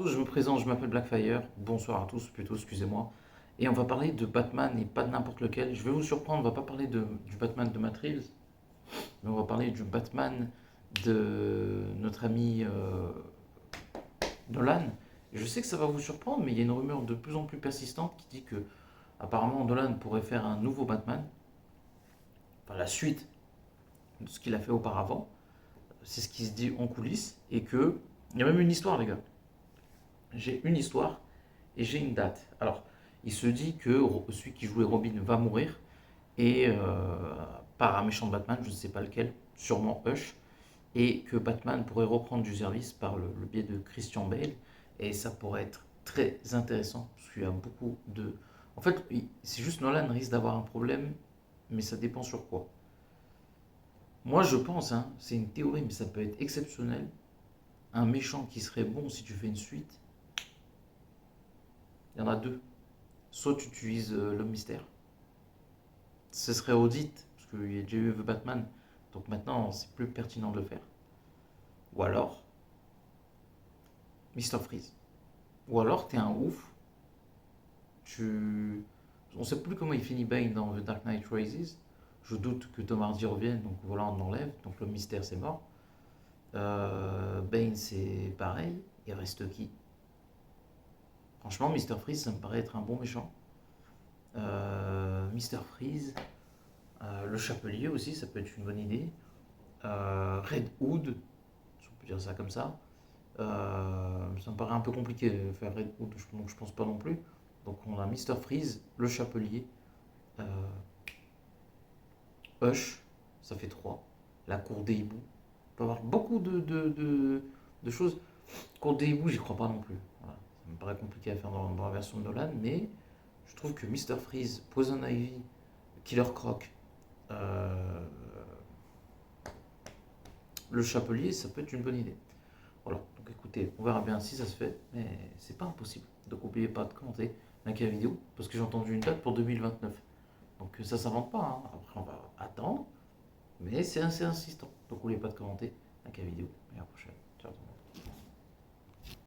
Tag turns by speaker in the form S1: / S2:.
S1: tous, je me présente, je m'appelle Blackfire. Bonsoir à tous, plutôt, excusez-moi. Et on va parler de Batman et pas de n'importe lequel. Je vais vous surprendre, on va pas parler du Batman de Matt Reeves, mais on va parler du Batman de notre ami Nolan. Et je sais que ça va vous surprendre, mais il y a une rumeur de plus en plus persistante qui dit que apparemment Nolan pourrait faire un nouveau Batman, enfin la suite de ce qu'il a fait auparavant. C'est ce qui se dit en coulisses et que il y a même une histoire, les gars. J'ai une histoire et j'ai une date. Alors, il se dit que celui qui jouait Robin va mourir et par un méchant de Batman, je ne sais pas lequel, sûrement Hush, et que Batman pourrait reprendre du service par le biais de Christian Bale. Et ça pourrait être très intéressant parce qu'il y a beaucoup de. En fait, c'est juste Nolan risque d'avoir un problème, mais ça dépend sur quoi. Moi, je pense, hein, c'est une théorie, mais ça peut être exceptionnel. Un méchant qui serait bon si tu fais une suite, il y en a deux. Soit tu utilises l'homme mystère, ce serait audit, parce qu'il y a déjà eu The Batman, donc maintenant c'est plus pertinent de le faire. Ou alors, Mister Freeze. Ou alors t'es un ouf, tu. On sait plus comment il finit Bane dans The Dark Knight Rises. Je doute que Tom Hardy revienne, donc voilà, on l'enlève. Donc l'homme mystère c'est mort. Bane c'est pareil. Il reste qui? Franchement, Mister Freeze ça me paraît être un bon méchant. Mister Freeze, le chapelier aussi, ça peut être une bonne idée. Red Hood, si on peut dire ça comme ça. Ça me paraît un peu compliqué de faire Red Hood, donc je pense pas non plus. Donc on a Mister Freeze, le chapelier, euh, Hush, ça fait 3. La cour des hiboux. On peut avoir beaucoup de choses. Cour des hiboux, j'y crois pas non plus. Voilà. Ça me paraît compliqué à faire dans la version de Nolan, mais je trouve que Mister Freeze, Poison Ivy, Killer Croc, euh, le chapelier, ça peut être une bonne idée. Voilà, donc écoutez, on verra bien si ça se fait, mais c'est pas impossible. Donc n'oubliez pas de commenter, liker la vidéo, parce que j'ai entendu une date pour 2029. Donc ça s'invente pas, hein. Après on va attendre, mais c'est assez insistant. Donc n'oubliez pas de commenter, liker la vidéo, et à la prochaine.